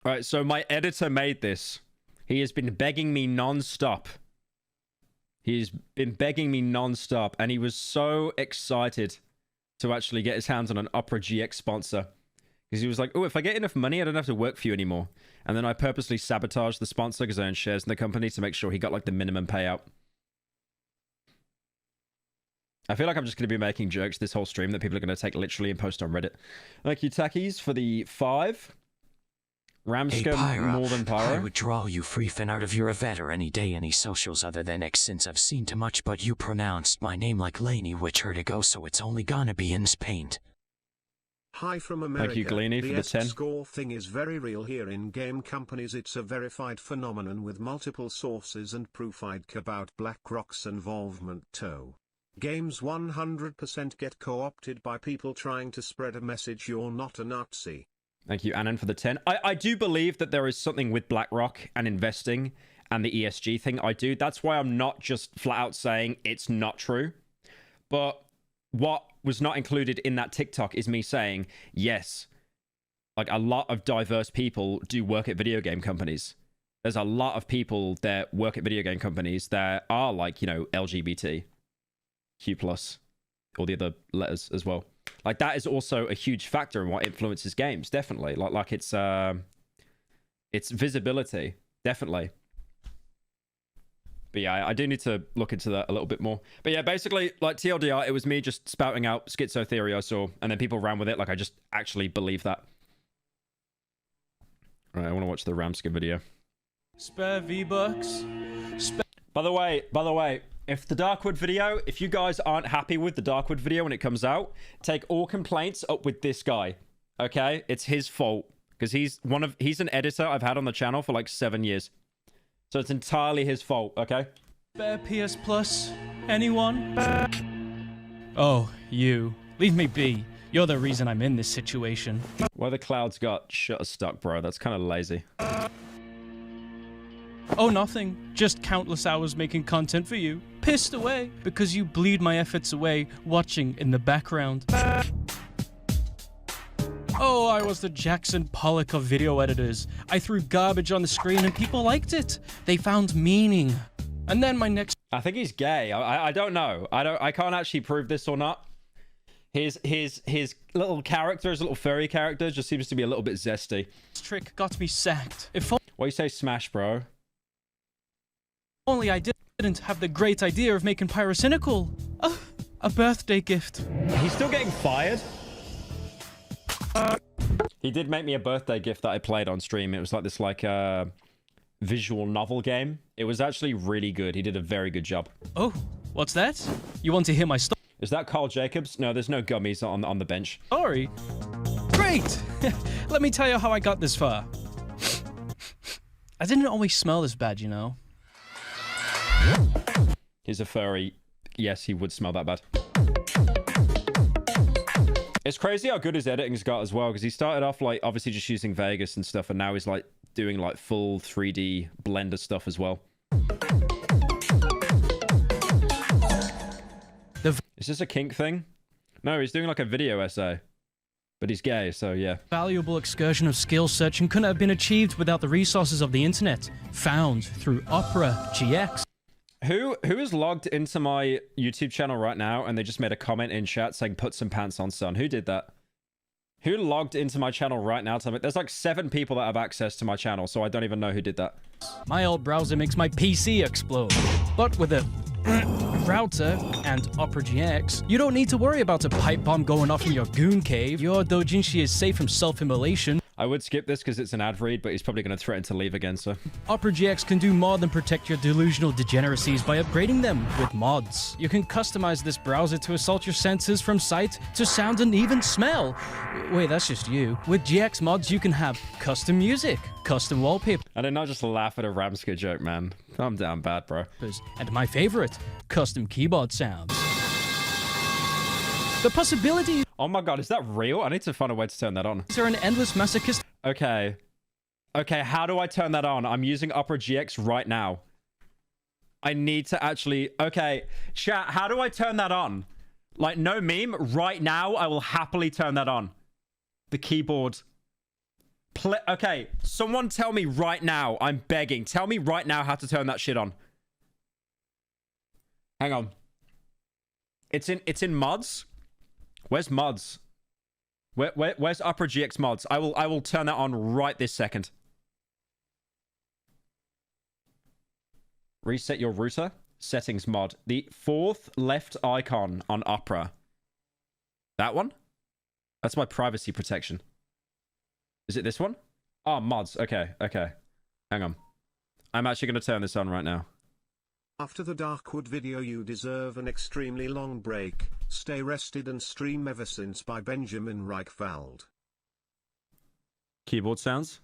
All right, so my editor made this. He has been begging me non-stop. He's been begging me non-stop, and he was so excited to actually get his hands on an Opera GX sponsor. Because he was like, oh, if I get enough money, I don't have to work for you anymore. And then I purposely sabotaged the sponsor because I own shares in the company to make sure he got like the minimum payout. I feel like I'm just going to be making jokes this whole stream that people are going to take literally and post on Reddit. Thank you, Takis, for the 5. Ramska, hey, Pyro, more than Pyro. I would draw you freefin out of your Avetter any day, any socials other than X, since I've seen too much, but you pronounced my name like Laney, which hurt to go, so it's only gonna be in paint. Hi from America. Thank you, Gleany, for the 10. Score thing is very real here in game companies. It's a verified phenomenon with multiple sources and proof about BlackRock's involvement too. Games 100% get co-opted by people trying to spread a message you're not a Nazi. Thank you, Annan, for the 10. I do believe that there is something with BlackRock and investing and the ESG thing. I do. That's why I'm not just flat out saying it's not true. But what was not included in that TikTok is me saying, yes, like a lot of diverse people do work at video game companies. There's a lot of people that work at video game companies that are like, you know, LGBT, Q+, all the other letters as well. Like, that is also a huge factor in what influences games, definitely. Like it's visibility, definitely. But yeah, I do need to look into that a little bit more. But yeah, basically, like, TLDR, it was me just spouting out schizo theory I saw, and then people ran with it. Like, I just actually believe that. All right, I want to watch the Ramska video. Spare V-Bucks. By the way, if the Darkwood video, if you guys aren't happy with the Darkwood video when it comes out, take all complaints up with this guy, okay? It's his fault, because he's an editor I've had on the channel for like 7 years. So it's entirely his fault, okay? Spare PS Plus. Anyone? Oh, you. Leave me be. You're the reason I'm in this situation. Why the clouds got Shutterstock, bro? That's kind of lazy. Oh, nothing. Just countless hours making content for you. Pissed away because you bleed my efforts away watching in the background. Oh, I was the Jackson Pollock of video editors. I threw garbage on the screen and people liked it. They found meaning. And then my next... I think he's gay. I don't know. I can't actually prove this or not. His little character, his little furry character just seems to be a little bit zesty. This trick got me sacked. If Why you say smash, bro? only I didn't have the great idea of making Pyrocynical. A birthday gift. He's still getting fired? He did make me a birthday gift that I played on stream. It was like this visual novel game. It was actually really good. He did a very good job. Oh, what's that? You want to hear my story? Is that Carl Jacobs? No, there's no gummies on the bench. Sorry. Great! Let me tell you how I got this far. I didn't always smell this bad, you know. He's a furry. Yes, he would smell that bad. It's crazy how good his editing's got as well, because he started off like obviously just using Vegas and stuff, and now he's like doing like full 3D Blender stuff as well. Is this a kink thing? No, he's doing like a video essay. But he's gay, so yeah. Valuable excursion of skill searching couldn't have been achieved without the resources of the internet, found through Opera GX. Who is logged into my YouTube channel right now and they just made a comment in chat saying put some pants on, son? Who did that? Who logged into my channel right now? There's like 7 people that have access to my channel, so I don't even know who did that. My old browser makes my PC explode. But with a router and Opera GX, you don't need to worry about a pipe bomb going off in your goon cave. Your doujinshi is safe from self-immolation. I would skip this because it's an ad read, but he's probably going to threaten to leave again, so... Opera GX can do more than protect your delusional degeneracies by upgrading them with mods. You can customize this browser to assault your senses from sight to sound and even smell. Wait, that's just you. With GX mods, you can have custom music, custom wallpaper... I did not just laugh at a Ramska joke, man. I'm down bad, bro. And my favorite, custom keyboard sounds. The possibility... Oh my god, is that real? I need to find a way to turn that on. These are an endless masochist... Okay. Okay, how do I turn that on? I'm using Opera GX right now. I need to actually... Okay, chat, how do I turn that on? Like, no meme, right now, I will happily turn that on. The keyboard. Okay, someone tell me right now. I'm begging. Tell me right now how to turn that shit on. Hang on. It's in mods. Where's mods? Where's Opera GX mods? I will turn that on right this second. Reset your router. Settings mod. The fourth left icon on Opera. That one? That's my privacy protection. Is it this one? Oh, mods. Okay, okay. Hang on. I'm actually going to turn this on right now. After the Darkwood video, you deserve an extremely long break. Stay rested and stream Ever Since by Benjamin Reichwald. Keyboard sounds.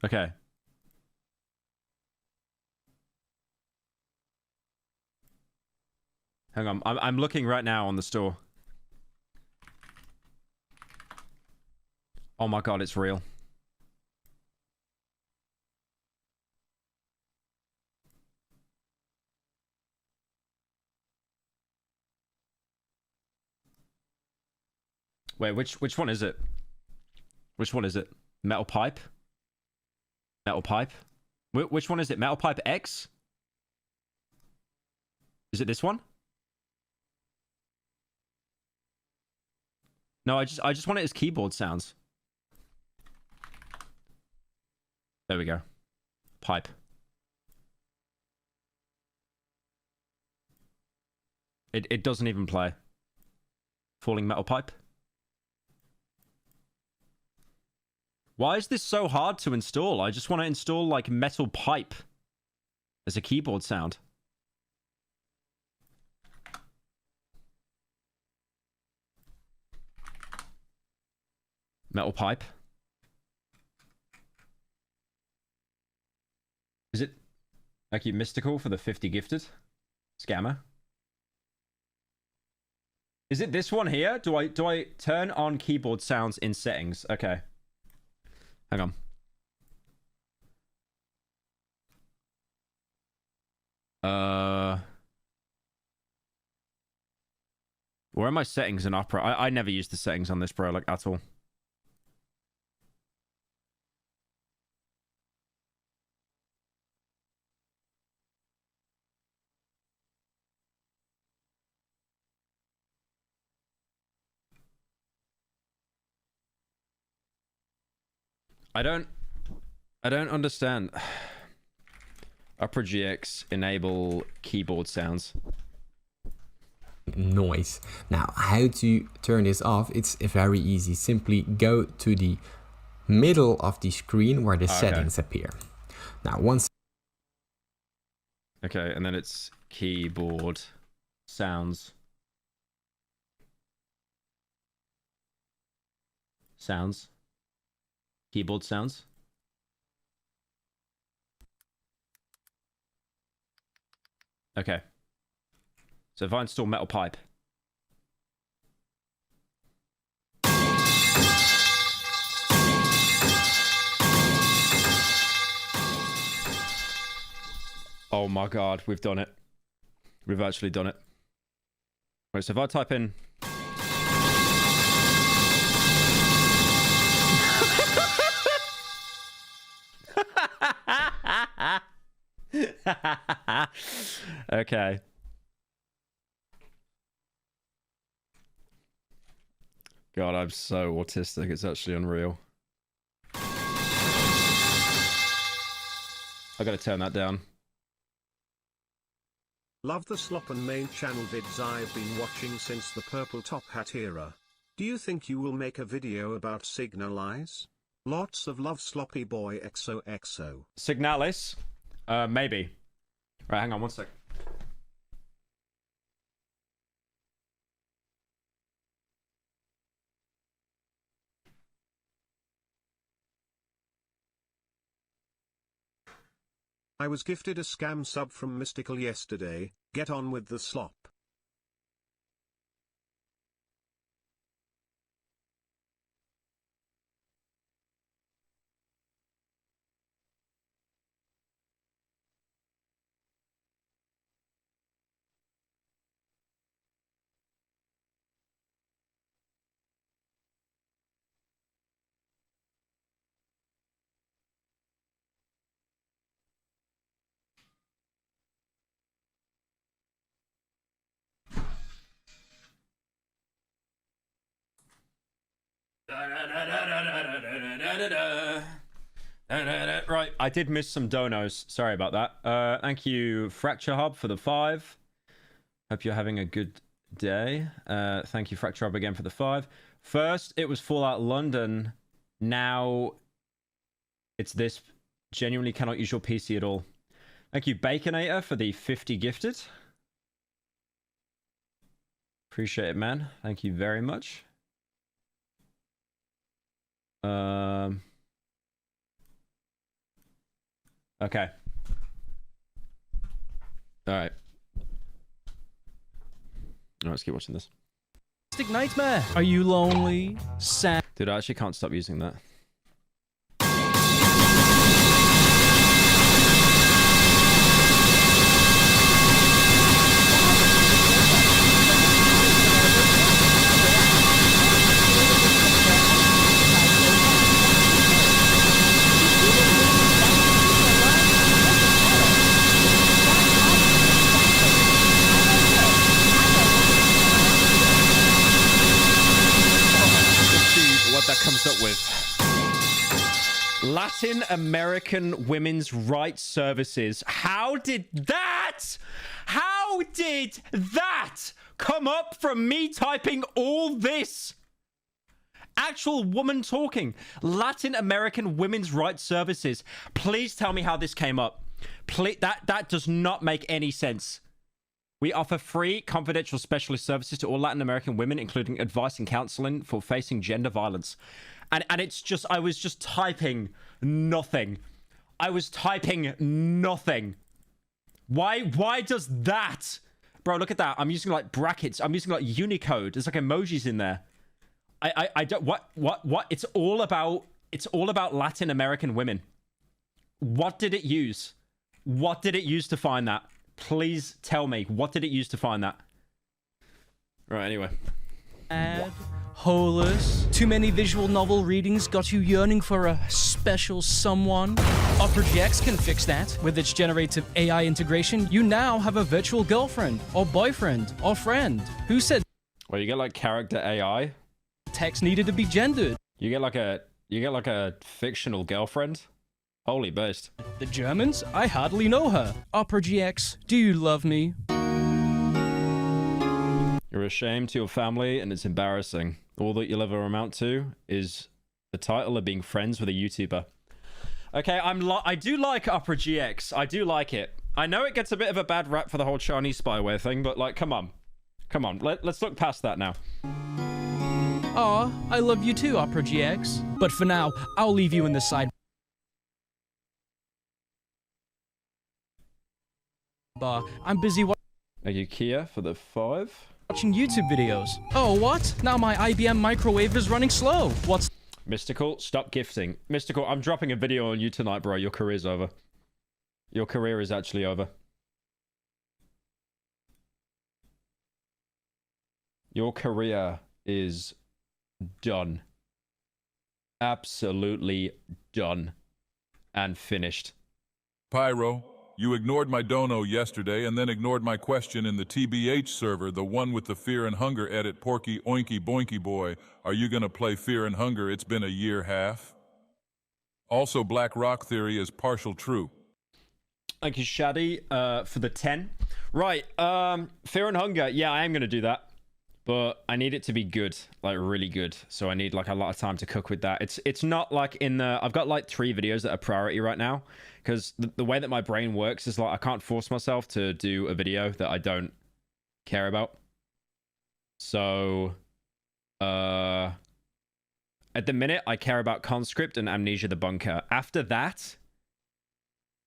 Okay. Hang on. I'm looking right now on the store. Oh my god, it's real. Wait, which one is it? Which one is it? Metal pipe? Metal pipe? Which one is it? Metal pipe X? Is it this one? No, I just want it as keyboard sounds. There we go. Pipe. It doesn't even play. Falling metal pipe. Why is this so hard to install? I just want to install like metal pipe as a keyboard sound. Metal pipe. Is it like you mystical for the 50 gifted? Scammer. Is it this one here? Do I turn on keyboard sounds in settings? Okay. Hang on. Where are my settings in Opera? I never use the settings on this, bro, like at all. I don't understand. Opera GX enable keyboard sounds. Noise. Now, how to turn this off? It's very easy. Simply go to the middle of the screen where the settings appear. Now, once. Okay, and then it's keyboard sounds. Sounds. Keyboard sounds. Okay. So if I install metal pipe. Oh my god, we've done it. We've actually done it. Wait, so if I type in... Okay. God, I'm so autistic. It's actually unreal. I gotta turn that down. Love the slop and main channel vids I've been watching since the purple top hat era. Do you think you will make a video about Signalize? Lots of love, sloppy boy XOXO. Signalis? Maybe. Right, hang on one sec. I was gifted a scam sub from Mystical yesterday. Get on with the slop. Right, I did miss some donos. Sorry about that. Thank you, Fracture Hub, for the 5. Hope you're having a good day. Thank you, Fracture Hub, again for the 5. First, it was Fallout London. Now, it's this. Genuinely cannot use your PC at all. Thank you, Baconator, for the 50 gifted. Appreciate it, man. Thank you very much. Okay. All right. Let's keep watching this. Nightmare. Are you lonely? Sad? Dude, I actually can't stop using that. That comes up with Latin American Women's Rights Services. How did that come up from me typing all this? Actual woman talking. Latin American Women's Rights Services. Please tell me how this came up. Please, that does not make any sense. We offer free, confidential specialist services to all Latin American women, including advice and counseling for facing gender violence. And it's just, I was just typing nothing. I was typing nothing. Why does that? Bro, look at that. I'm using like brackets. I'm using like Unicode. There's like emojis in there. I don't, what? It's all about Latin American women. What did it use? What did it use to find that? Please tell me, what did it use to find that? Right, anyway. Holus. Too many visual novel readings got you yearning for a special someone? Opera GX can fix that. With its generative AI integration, you now have a virtual girlfriend, or boyfriend, or friend. Who said... Well, you get like character AI? Text needed to be gendered. You get like a fictional girlfriend? Holy based. The Germans? I hardly know her. Opera GX, do you love me? You're ashamed to your family and it's embarrassing. All that you'll ever amount to is the title of being friends with a YouTuber. Okay, I do like Opera GX. I do like it. I know it gets a bit of a bad rap for the whole Chinese spyware thing, but like, come on. Come on, let's look past that now. Aw, I love you too, Opera GX. But for now, I'll leave you in the side bar. I'm busy Thank you, Kia, for the 5. watching YouTube videos. Oh, what? Now my IBM microwave is running slow. What's... Mystical, stop gifting. Mystical, I'm dropping a video on you tonight, bro. Your career's over. Your career is actually over. Your career is done. Absolutely done. And finished. Pyro, you ignored my dono yesterday and then ignored my question in the TBH server, the one with the Fear and Hunger edit. Porky Oinky Boinky Boy, are you gonna play Fear and Hunger? It's been a year half. Also, Black Rock Theory is partial true. Thank you, Shaddy, for the 10. Right, Fear and Hunger. Yeah, I am gonna do that. But I need it to be good, like really good. So I need like a lot of time to cook with that. It's not like in the... I've got like 3 videos that are priority right now. Because the way that my brain works is like I can't force myself to do a video that I don't care about. So... at the minute, I care about Conscript and Amnesia the Bunker. After that,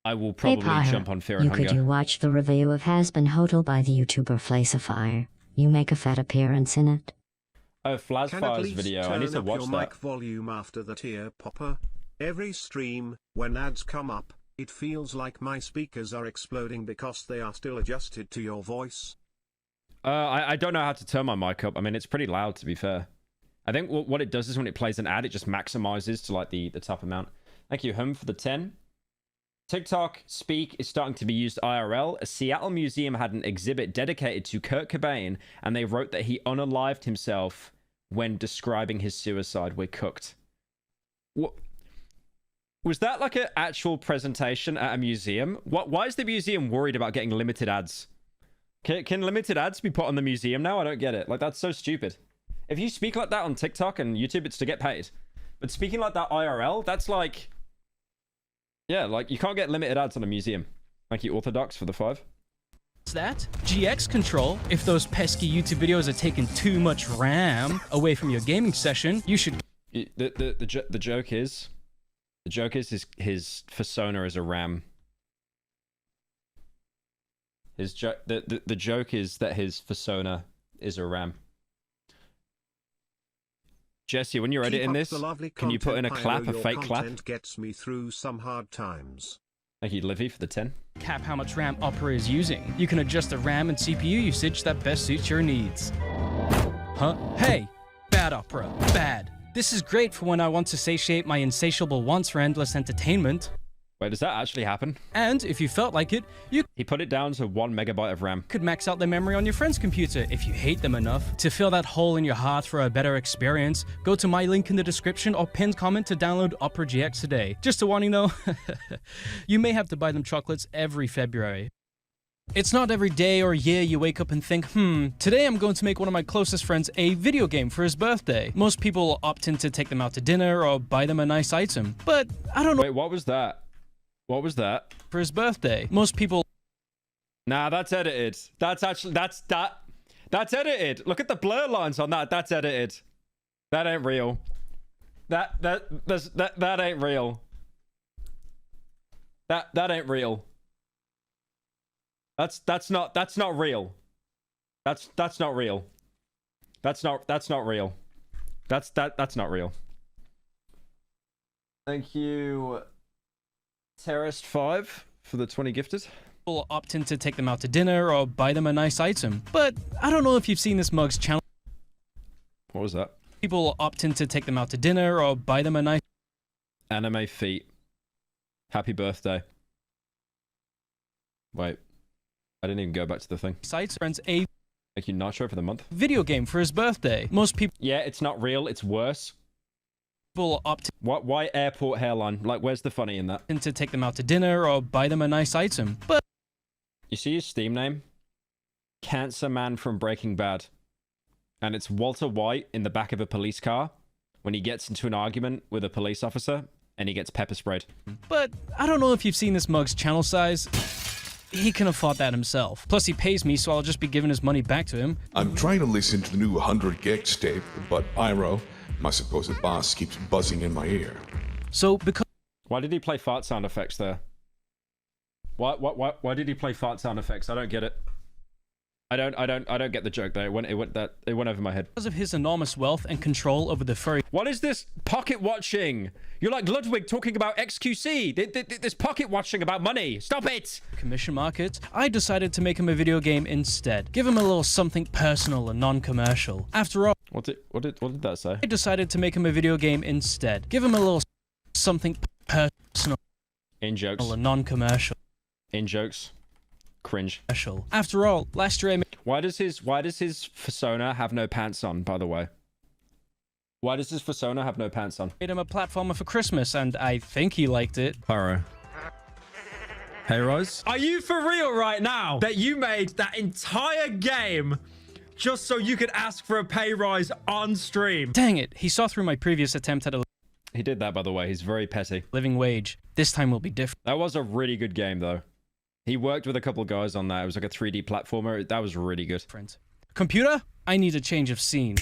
I will probably jump on Fear and Hunger. Could you watch the review of Has Been Hotel by the YouTuber Flacifier? You make a fat appearance in it. Oh, Flazfire's video. I need to watch your that. mic volume after the tear popper. Every stream, when ads come up, it feels like my speakers are exploding because they are still adjusted to your voice. I don't know how to turn my mic up. I mean, it's pretty loud, to be fair. I think what it does is when it plays an ad, it just maximizes to like the top amount. Thank you, Hum, for the 10. TikTok Speak is starting to be used IRL. A Seattle museum had an exhibit dedicated to Kurt Cobain, and they wrote that he unalived himself when describing his suicide. We're cooked. What? Was that like an actual presentation at a museum? Why is the museum worried about getting limited ads? Can limited ads be put on the museum now? I don't get it. Like, that's so stupid. If you speak like that on TikTok and YouTube, it's to get paid. But speaking like that IRL, that's like... Yeah, like, you can't get limited ads on a museum. Thank you, Orthodox, for the 5. That GX control. If those pesky YouTube videos are taking too much RAM away from your gaming session, you should... The joke is... The joke is his persona is a RAM. The joke is that his persona is a RAM. Jesse, when you're editing this, can you put in a clap, a fake clap? Gets me through some hard times. Thank you, Livy, for the 10. Cap how much RAM Opera is using. You can adjust the RAM and CPU usage that best suits your needs. Huh? Hey! Bad Opera. Bad. This is great for when I want to satiate my insatiable wants for endless entertainment. Wait, does that actually happen? And if you felt like it, you He put it down to 1 megabyte of RAM. could max out their memory on your friend's computer if you hate them enough. To fill that hole in your heart for a better experience, go to my link in the description or pinned comment to download Opera GX today. Just a warning though, you may have to buy them chocolates every February. It's not every day or year you wake up and think, today I'm going to make one of my closest friends a video game for his birthday. Most people opt in to take them out to dinner or buy them a nice item. But I don't know. Wait, what was that? What was that? For his birthday. Most people... Nah, that's edited. That's actually... That's edited. Look at the blur lines on that. That's edited. That ain't real. That ain't real. That ain't real. That's not real. That's not real. That's not real. That's not real. Thank you, Terrorist 5, for the 20 gifted. People opt in to take them out to dinner or buy them a nice item. But I don't know if you've seen this mug's channel. What was that? People opt in to take them out to dinner or buy them a nice... Anime feet. Happy birthday. Wait. I didn't even go back to the thing. Sites friends a Thank you, Nacho, for the month. video game for his birthday. Most people Yeah, it's not real. It's worse. opt Why airport hairline? Like, where's the funny in that? in to take them out to dinner or buy them a nice item. But You see his Steam name? Cancer Man from Breaking Bad. And it's Walter White in the back of a police car when he gets into an argument with a police officer and he gets pepper sprayed. I don't know if you've seen this mug's channel size. He can afford that himself. Plus he pays me, so I'll just be giving his money back to him. I'm trying to listen to the new 100 gigs tape, but Pyro, my supposed boss, keeps buzzing in my ear. So because Why did he play fart sound effects there? Why did he play fart sound effects? I don't get it. I don't get the joke there. It went over my head. of his enormous wealth and control over the furry What is this pocket watching? You're like Ludwig talking about XQC. This pocket watching about money. Stop it! commission market, I decided to make him a video game instead. Give him a little something personal and non-commercial. After all, What did that say? I decided to make him a video game instead. Give him a little something personal In jokes. and non-commercial. In jokes. Cringe. After all, last year I Why does his persona have no pants on, by the way? Why does his persona have no pants on? made him a platformer for Christmas, and I think he liked it. Pyro. Hey, Rose? Are you for real right now that you made that entire game just so you could ask for a pay rise on stream? Dang it, he saw through my previous attempt at a He did that, by the way. He's very petty. living wage. This time will be different. That was a really good game, though. He worked with a couple of guys on that. It was like a 3D platformer. That was really good. Computer, I need a change of scene.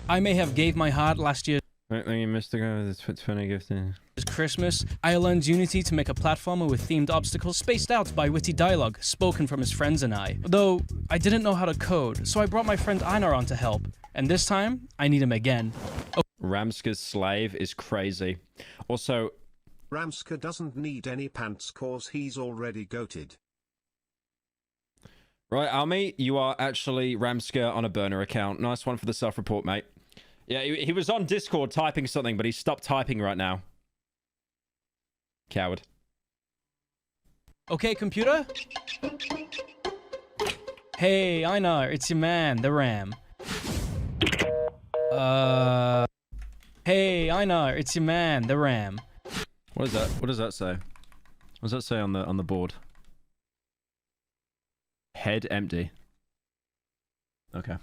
I may have gave my heart last year You missed the guy with the 20 gifting. Christmas. I learned Unity to make a platformer with themed obstacles spaced out by witty dialogue spoken from his friends and I. Though I didn't know how to code, so I brought my friend Einar on to help. And this time, I need him again. Ramska's slave is crazy. Also, Ramska doesn't need any pants cause he's already goated. right, Almi, you are actually Ramska on a burner account. Nice one for the self-report, mate. Yeah, he was on Discord typing something, but he stopped typing right now. Coward. Okay, computer? Hey, I know, it's your man, the Ram. Hey, I know, it's your man, the Ram. What is that? What does that say? What does that say on the board? Head empty. Okay.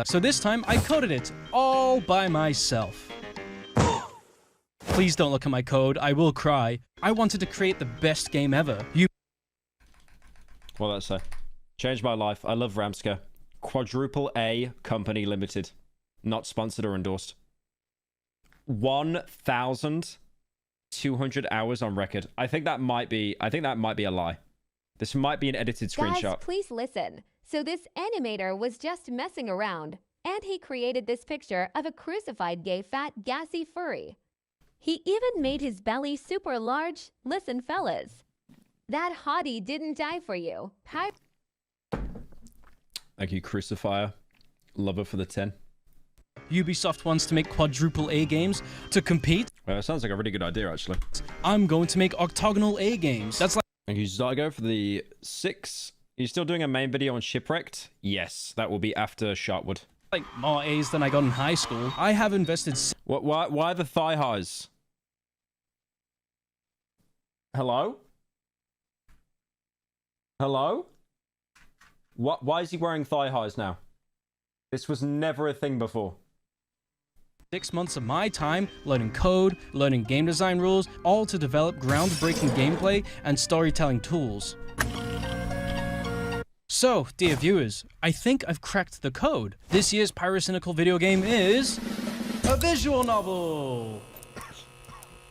So this time I coded it all by myself. Please don't look at my code, I will cry. I wanted to create the best game ever. What does that say? Changed my life. I love Ramska. Quadruple A Company Limited. Not sponsored or endorsed. 1,200 hours on record. I think that might be a lie. This might be an edited screenshot. Guys, please listen. So this animator was just messing around, and he created this picture of a crucified gay fat gassy furry. He even made his belly super large. Listen, fellas. That hottie didn't die for you. Thank you, Crucifier. Lover for the 10. Ubisoft wants to make quadruple A games to compete. Well, that sounds like a really good idea, actually. I'm going to make octagonal A games. That's like... Thank you, Zygo, for the 6. Are you still doing a main video on Shipwrecked? Yes, that will be after Sharpwood. Like more A's than I got in high school. I have invested... Why the thigh highs? Hello? Hello? Why is he wearing thigh highs now? This was never a thing before. 6 months of my time learning code, learning game design rules, all to develop groundbreaking gameplay and storytelling tools. So, dear viewers, I think I've cracked the code. This year's Pyrocynical video game is... a visual novel!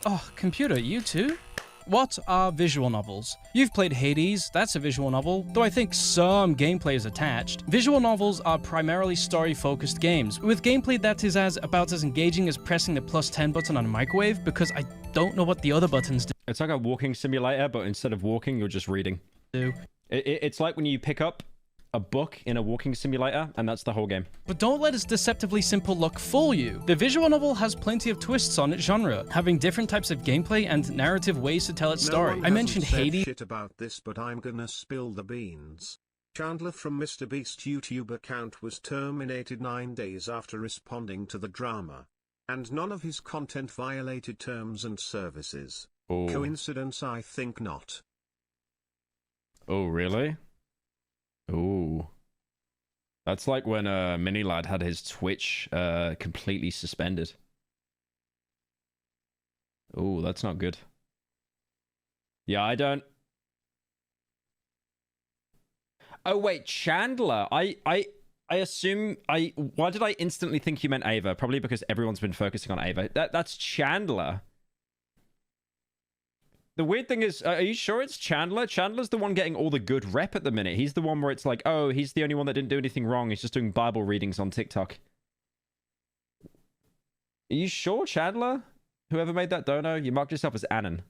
Oh, computer, you too? What are visual novels? You've played Hades, that's a visual novel, though I think some gameplay is attached. Visual novels are primarily story-focused games, with gameplay that is about as engaging as pressing the +10 button on a microwave, because I don't know what the other buttons do. It's like a walking simulator, but instead of walking, you're just reading. It's like when you pick up a book in a walking simulator, and that's the whole game. But don't let its deceptively simple look fool you. The visual novel has plenty of twists on its genre, having different types of gameplay and narrative ways to tell its story. I mentioned Hades. Shit about this, but I'm gonna spill the beans. Chandler from MrBeast YouTube account was terminated 9 days after responding to the drama, and none of his content violated terms and services. Oh. Coincidence? I think not. Oh, really? Ooh. That's like when Minilad had his Twitch completely suspended. Ooh, that's not good. Yeah, I don't... Oh, wait, Chandler. I assume... Why did I instantly think you meant Ava? Probably because everyone's been focusing on Ava. That's Chandler. The weird thing is, are you sure it's Chandler? Chandler's the one getting all the good rep at the minute. He's the one where it's like, oh, he's the only one that didn't do anything wrong. He's just doing Bible readings on TikTok. Are you sure, Chandler? Whoever made that dono, you marked yourself as Anon.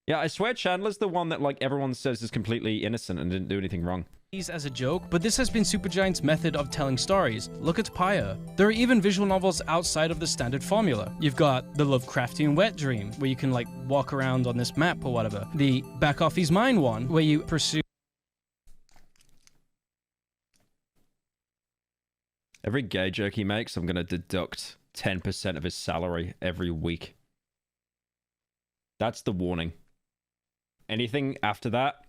Yeah, I swear Chandler's the one that like everyone says is completely innocent and didn't do anything wrong. As a joke, but this has been Supergiant's method of telling stories. Look at Pyre. There are even visual novels outside of the standard formula. You've got the Lovecraftian Wet Dream, where you can like walk around on this map or whatever. The Back Off His Mind one, where you pursue... Every gay joke he makes, I'm going to deduct 10% of his salary every week. That's the warning. Anything after that,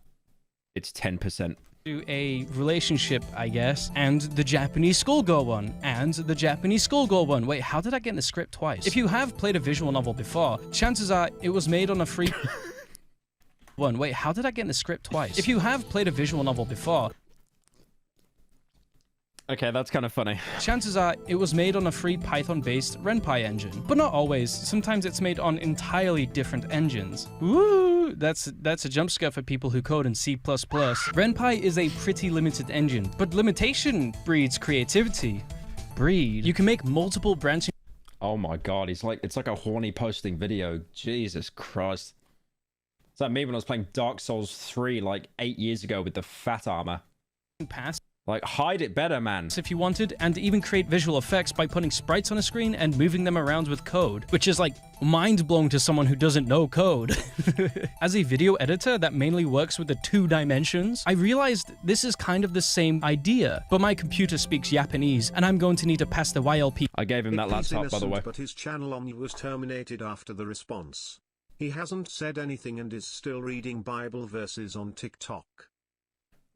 it's 10%. A relationship, I guess, and the Japanese schoolgirl one, and the Japanese schoolgirl one. Wait, how did I get in the script twice? If you have played a visual novel before, chances are it was made on a free... one. Wait, how did I get in the script twice? If you have played a visual novel before... Okay, that's kind of funny. Chances are it was made on a free Python-based RenPy engine. But not always. Sometimes it's made on entirely different engines. Woo! That's a jump scare for people who code in C++. RenPy is a pretty limited engine, but limitation breeds creativity. You can make multiple branching... Oh my god, it's like a horny posting video. Jesus Christ. It's like me when I was playing Dark Souls 3 like 8 years ago with the fat armor. Pass Like, hide it better, man. if you wanted, and even create visual effects by putting sprites on a screen and moving them around with code, which is like mind-blowing to someone who doesn't know code. As a video editor that mainly works with the 2 dimensions, I realized this is kind of the same idea, but my computer speaks Japanese, and I'm going to need to pass the YLP. I gave him that laptop, by the way. But his channel on was terminated after the response. He hasn't said anything and is still reading Bible verses on TikTok.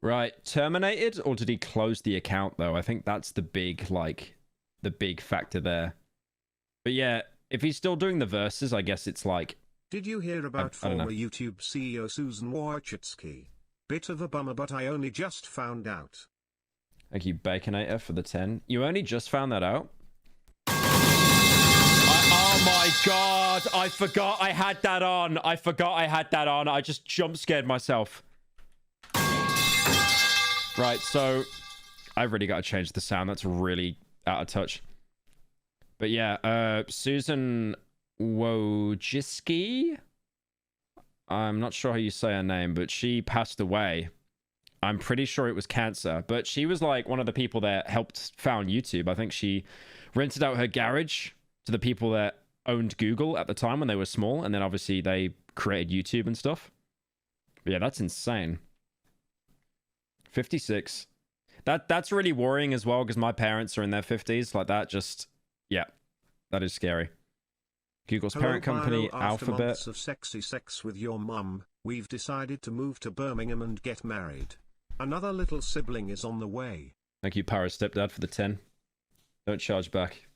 Right, terminated, or did he close the account, though? I think that's the big, like, the big factor there. But yeah, if he's still doing the verses, I guess it's like... Did you hear about former YouTube CEO Susan Wojcicki? Bit of a bummer, but I only just found out. Thank you, Baconator, for the 10. You only just found that out? Oh my god, I forgot I had that on. I forgot I had that on. I just jump scared myself. Right, so I've really got to change the sound. That's really out of touch. But yeah, Susan Wojcicki. I'm not sure how you say her name, but she passed away. I'm pretty sure it was cancer, but she was like one of the people that helped found YouTube. I think she rented out her garage to the people that owned Google at the time when they were small, and then obviously they created YouTube and stuff. But yeah, that's insane. 56. That's really worrying as well, because my parents are in their 50s. Like, that just, yeah, that is scary. Google's parent company, After Alphabet. months of sexy sex with your mum, we've decided to move to Birmingham and get married. Another little sibling is on the way. Thank you, Pyro Stepdad, for the 10. Don't charge back.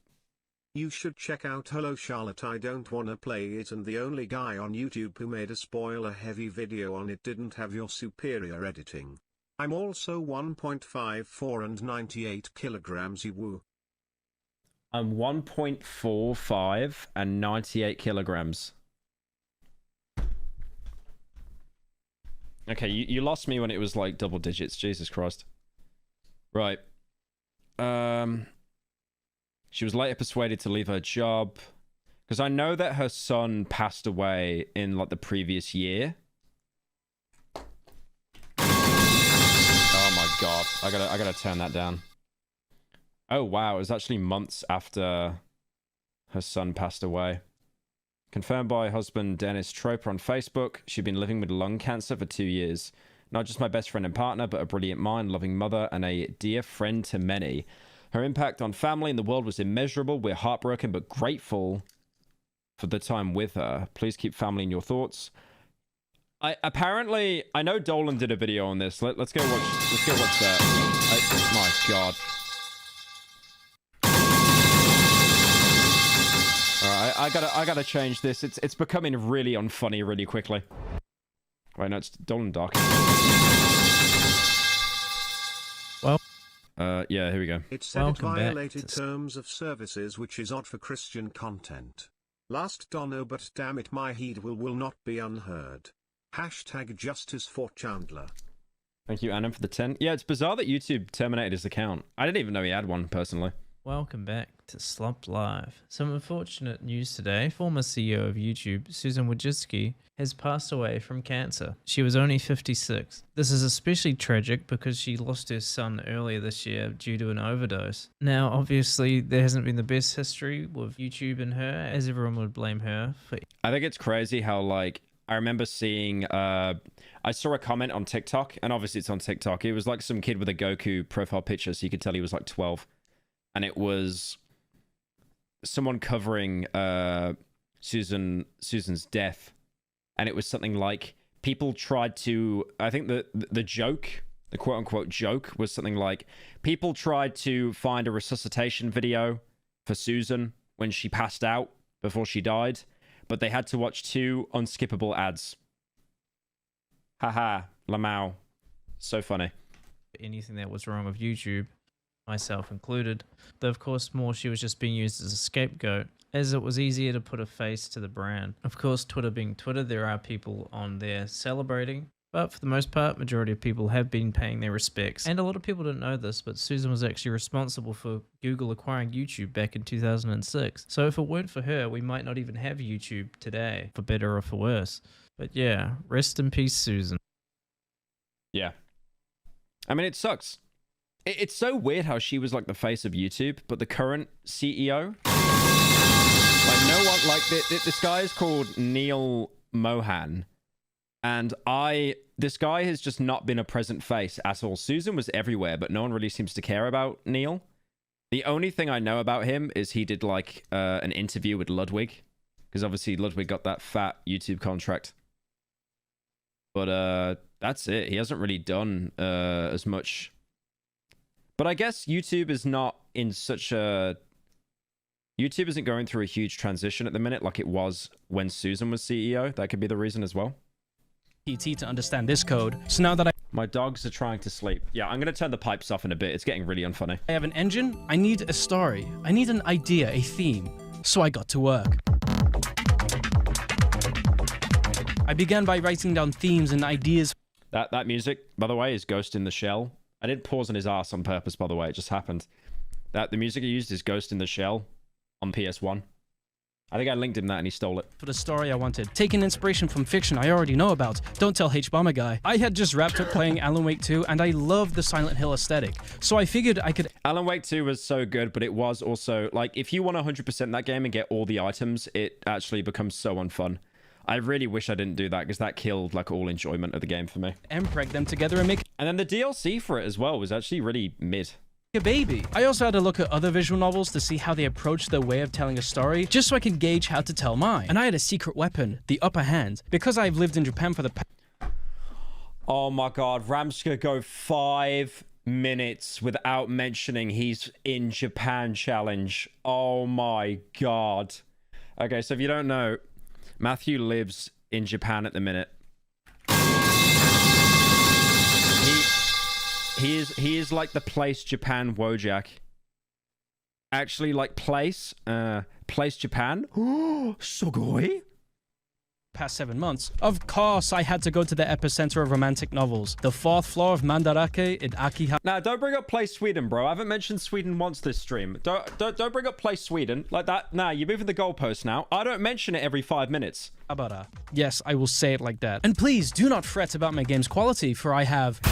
You should check out Hello Charlotte, I Don't Wanna Play It, and the only guy on YouTube who made a spoiler-heavy video on it didn't have your superior editing. I'm also 1.54 and 98 kilograms, you woo. I'm 1.45 and 98 kilograms. Okay, you lost me when it was like double digits. Jesus Christ. Right. She was later persuaded to leave her job because I know that her son passed away in like the previous year. Oh my god, I gotta turn that down. Oh wow, it was actually months after her son passed away. Confirmed by husband Dennis Troper on Facebook, she'd been living with lung cancer for 2 years. Not just my best friend and partner, but a brilliant mind, loving mother, and a dear friend to many. Her impact on family and the world was immeasurable. We're heartbroken but grateful for the time with her. Please keep family in your thoughts. I know Dolan did a video on this. Let's go watch that. My god. Alright, I gotta change this. It's becoming really unfunny really quickly. Right, no, it's Dolan Dark. Well, yeah, here we go. It said it violated terms of services, which is odd for Christian content. Last Dono, but damn it, my heed will not be unheard. Hashtag justice for Chandler. Thank you, Anna, for the 10. Yeah, it's bizarre that YouTube terminated his account. I didn't even know he had one, personally. Welcome back to Slump Live. Some unfortunate news today. Former CEO of YouTube, Susan Wojcicki, has passed away from cancer. She was only 56. This is especially tragic because she lost her son earlier this year due to an overdose. Now, obviously, there hasn't been the best history with YouTube and her, as everyone would blame her for... I think it's crazy how, like, I remember seeing, I saw a comment on TikTok, and obviously it's on TikTok. It was like some kid with a Goku profile picture, so you could tell he was like 12. And it was someone covering Susan's death. And it was something like, people tried to, I think the joke, the quote-unquote joke, was something like, people tried to find a resuscitation video for Susan when she passed out before she died, but they had to watch 2 unskippable ads. Haha, Lamau. So funny. Anything that was wrong with YouTube, myself included. Though of course more she was just being used as a scapegoat, as it was easier to put a face to the brand. Of course, Twitter being Twitter, there are people on there celebrating, but for the most part, majority of people have been paying their respects. And a lot of people didn't know this, but Susan was actually responsible for Google acquiring YouTube back in 2006. So if it weren't for her, we might not even have YouTube today, for better or for worse. But yeah, rest in peace, Susan. Yeah. I mean, it sucks. It's so weird how she was like the face of YouTube, but the current CEO, like no one, like this guy is called Neil Mohan, and this guy has just not been a present face at all. Susan was everywhere, but no one really seems to care about Neil. The only thing I know about him is he did like an interview with Ludwig, because obviously Ludwig got that fat YouTube contract. But that's it. He hasn't really done as much. But I guess YouTube is not in such a... YouTube isn't going through a huge transition at the minute like it was when Susan was CEO. That could be the reason as well. PT to understand this code. So now that My dogs are trying to sleep. Yeah, I'm going to turn the pipes off in a bit. It's getting really unfunny. I have an engine, I need a story. I need an idea, a theme. So I got to work. I began by writing down themes and ideas. That music, by the way, is Ghost in the Shell. I didn't pause on his ass on purpose, by the way. It just happened. The music he used is Ghost in the Shell on PS1. I think I linked him that and he stole it. For the story I wanted. Taking inspiration from fiction I already know about. Don't tell H-Bomber guy. I had just wrapped up playing Alan Wake 2 and I loved the Silent Hill aesthetic. So I figured I could... Alan Wake 2 was so good, but it was also... Like, if you want 100% that game and get all the items, it actually becomes so unfun. I really wish I didn't do that because that killed like all enjoyment of the game for me. Empreg them together and make... And then the DLC for it as well was actually really mid. A baby. I also had to look at other visual novels to see how they approach their way of telling a story, just so I could gauge how to tell mine. And I had a secret weapon, the upper hand, because I've lived in Japan for the past... Oh my god, Ramska go 5 minutes without mentioning he's in Japan challenge. Oh my god. Okay, so if you don't know, Matthew lives in Japan at the minute. He is like the place Japan Wojak. Actually, like place Japan. Oh, Sugoi. Past 7 months. Of course, I had to go to the epicenter of romantic novels. The 4th floor of Mandarake in Akiha. Nah, don't bring up Place Sweden, bro. I haven't mentioned Sweden once this stream. Don't bring up Place Sweden like that. Nah, you're moving the goalpost now. I don't mention it every 5 minutes. Abara. Yes, I will say it like that. And please do not fret about my game's quality, for I have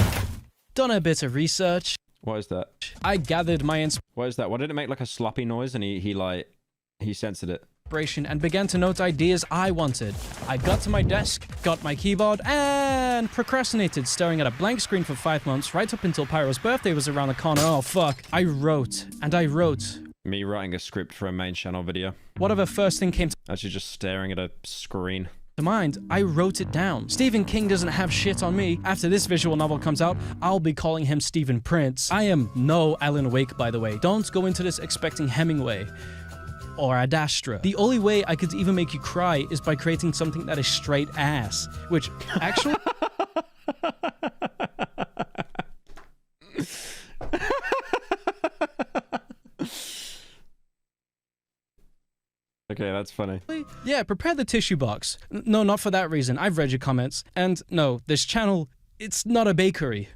done a bit of research. What is that? I gathered my What is that? Why did it make like a sloppy noise and he censored it? And began to note ideas I wanted. I got to my desk, got my keyboard, and procrastinated, staring at a blank screen for 5 months, right up until Pyro's birthday was around the corner. Oh, fuck. I wrote, and I wrote. Me writing a script for a main channel video. Whatever first thing came to... Actually just staring at a screen. ...to mind, I wrote it down. Stephen King doesn't have shit on me. After this visual novel comes out, I'll be calling him Stephen Prince. I am no Alan Wake, by the way. Don't go into this expecting Hemingway. Or Ad Astra. The only way I could even make you cry is by creating something that is straight ass, which actually... Okay, that's funny. Yeah, prepare the tissue box. No, not for that reason. I've read your comments. And no, this channel, it's not a bakery.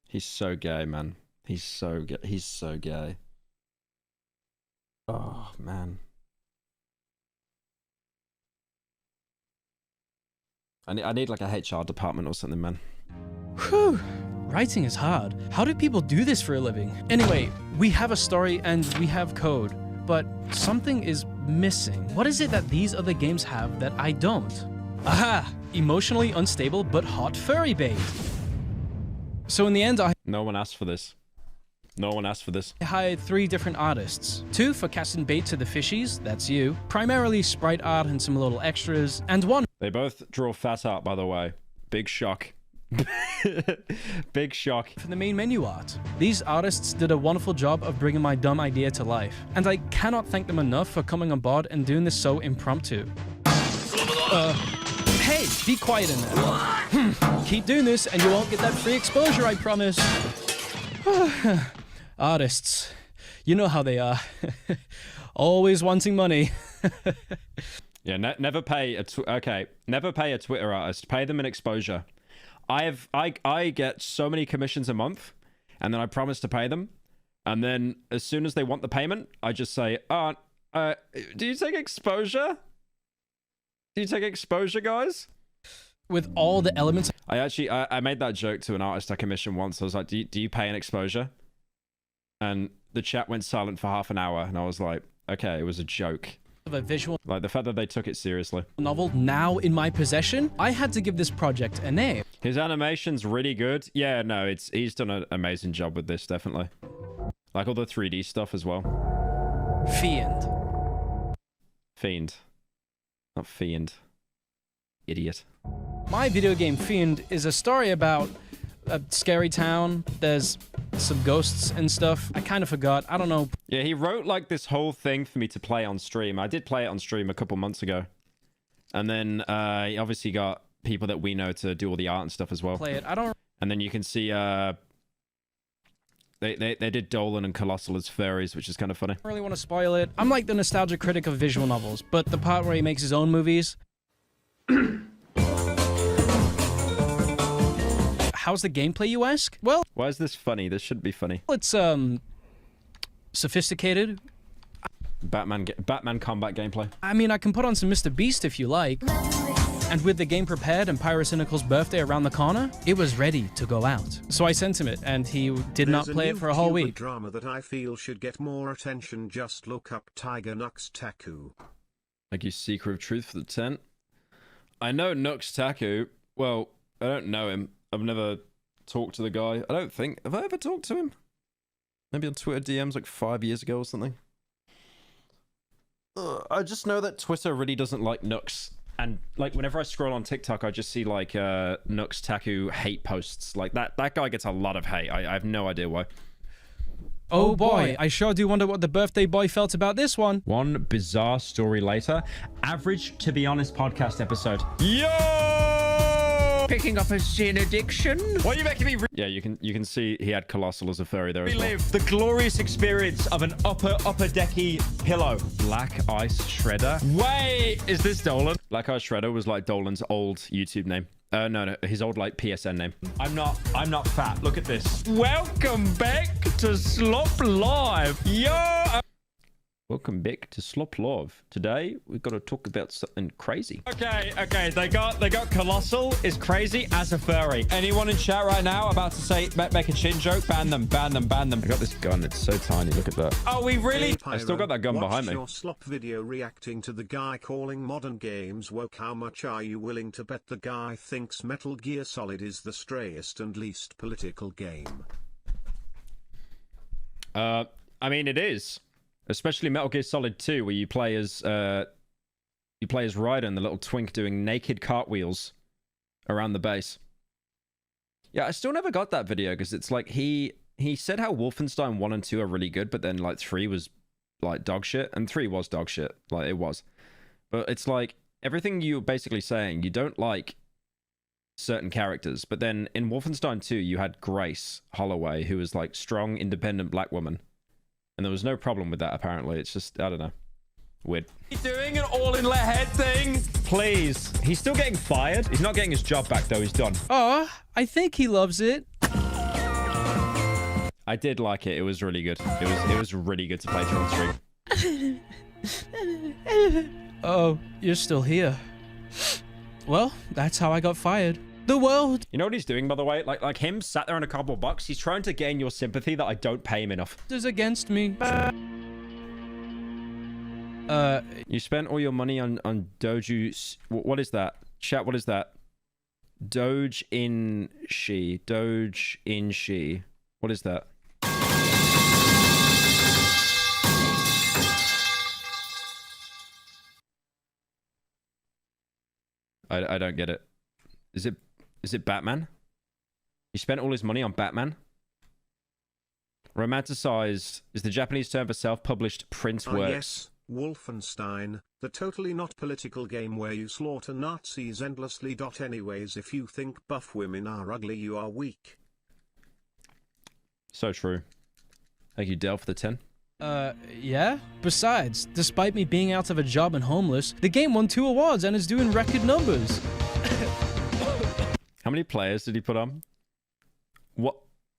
He's so gay, man. He's so gay. He's so gay. Oh, man. I need like a HR department or something, man. Whew. Writing is hard. How do people do this for a living? Anyway, we have a story and we have code, but something is missing. What is it that these other games have that I don't? Aha! Emotionally unstable but hot furry bait. So in the end, No one asked for this. No one asked for this. I hired 3 different artists. 2 for casting bait to the fishies, that's you. Primarily sprite art and some little extras. And 1... They both draw fat art, by the way. Big shock. Big shock. For the main menu art. These artists did a wonderful job of bringing my dumb idea to life. And I cannot thank them enough for coming on board and doing this so impromptu. Hey, be quiet in there. Keep doing this and you won't get that free exposure, I promise. Artists, you know how they are. Always wanting money. Yeah, never pay a never pay a Twitter artist. Pay them an exposure. I get so many commissions a month, and then I promise to pay them, and then as soon as they want the payment, I just say, do you take exposure? Do you take exposure, guys? with all the elements. I made that joke to an artist I commissioned once. I was like, do you pay an exposure? And the chat went silent for half an hour, and I was like, okay, it was a joke. Of a visual Like, the fact that they took it seriously. novel now in my possession, I had to give this project a name. His animation's really good. Yeah, no, he's done an amazing job with this, definitely. Like all the 3D stuff as well. Fiend. Not Fiend. Idiot. My video game Fiend is a story about a scary town. There's some ghosts and stuff. I kind of forgot. I don't know. Yeah, he wrote like this whole thing for me to play on stream. I did play it on stream a couple months ago. And then he obviously got people that we know to do all the art and stuff as well. Play it. I don't And then you can see they did Dolan and Colossal as fairies, which is kind of funny. really want to spoil it. I'm like the nostalgia critic of visual novels, but the part where he makes his own movies. How's the gameplay, you ask? Well, Why is this funny? This shouldn't be funny. it's sophisticated. Batman combat gameplay. I mean, I can put on some Mr. Beast if you like. And with the game prepared and Pyrocynical's birthday around the corner, it was ready to go out. So I sent him it, and he did not play it for a whole week. Drama that I feel should get more attention. Just look up Tiger Nux Taku. Thank you, Seeker of Truth, for the 10. I know Nux Taku. Well, I don't know him. I've never talked to the guy. I don't think. Have I ever talked to him? Maybe on Twitter DMs like 5 years ago or something. I just know that Twitter really doesn't like Nux. And like whenever I scroll on TikTok, I just see like Nux Taku hate posts. Like that guy gets a lot of hate. I have no idea why. Oh boy, I sure do wonder what the birthday boy felt about this one. One bizarre story later. Average, to be honest, podcast episode. Yo! Picking up a sin addiction. Why are you making me? Yeah, you can see he had Colossal as a fairy there as well. Relive the glorious experience of an upper decky pillow. Black Ice Shredder. Wait, is this Dolan? Black Ice Shredder was like Dolan's old YouTube name. No, his old like PSN name. I'm not fat. Look at this. Welcome back to Slop Live. Yo. Welcome back to Slop Live. Today we've got to talk about something crazy. Okay. They got Colossal is crazy as a furry. Anyone in chat right now about to say make a chin joke? Ban them. I got this gun. It's so tiny. Look at that. Oh, we really? I still got that gun behind me. Your slop video reacting to the guy calling modern games woke. How much are you willing to bet the guy thinks Metal Gear Solid is the strayest and least political game? I mean, it is. Especially Metal Gear Solid 2, where you play as Raiden, the little twink doing naked cartwheels around the base. Yeah, I still never got that video because it's like he said how Wolfenstein 1 and 2 are really good, but then like 3 was like dog shit, and 3 was dog shit, like it was. But it's like everything you're basically saying, you don't like certain characters, but then in Wolfenstein 2 you had Grace Holloway, who was like strong, independent black woman. And there was no problem with that, apparently. It's just, I don't know. Weird. He's doing an all-in head thing? Please. He's still getting fired. He's not getting his job back, though. He's done. Oh, I think he loves it. I did like it. It was really good. It was really good to play through on stream. Oh, you're still here. Well, that's how I got fired. The world. You know what he's doing, by the way? Like him sat there on a cardboard box. He's trying to gain your sympathy that I don't pay him enough. Is against me. You spent all your money on Doju. What is that? Chat, what is that? Doge in she. What is that? I don't get it. Is it Batman? He spent all his money on Batman? Romanticized is the Japanese term for self-published print works. Yes, Wolfenstein, the totally not political game where you slaughter Nazis endlessly. Anyways, if you think buff women are ugly, you are weak. So true. Thank you, Del, for the 10. Yeah? Besides, despite me being out of a job and homeless, the game won 2 awards and is doing record numbers. How many players did he put on? What?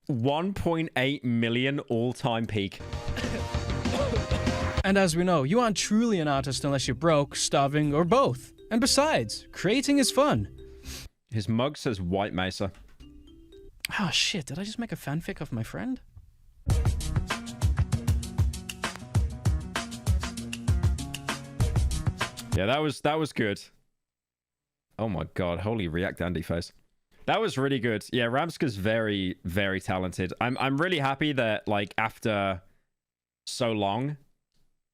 1.8 million all-time peak. And as we know, you aren't truly an artist unless you're broke, starving, or both. And besides, creating is fun. His mug says White Mesa. Oh shit, did I just make a fanfic of my friend? Yeah, that was good. Oh my god, holy React Andy face. That was really good. Yeah, Ramska's very, very talented. I'm really happy that, like, after so long,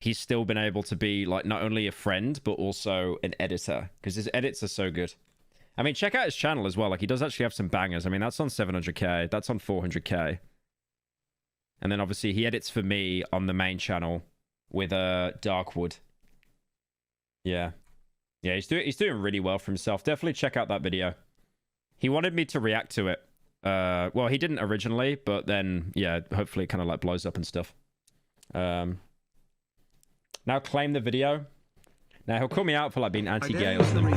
he's still been able to be, like, not only a friend, but also an editor. Because his edits are so good. I mean, check out his channel as well. Like, he does actually have some bangers. I mean, that's on 700k. That's on 400k. And then, obviously, he edits for me on the main channel with Darkwood. Yeah. Yeah, he's doing really well for himself. Definitely check out that video. He wanted me to react to it. Well, he didn't originally, but then, yeah, hopefully it kind of, like, blows up and stuff. Now claim the video. Now, he'll call me out for, like, being anti-gay or something.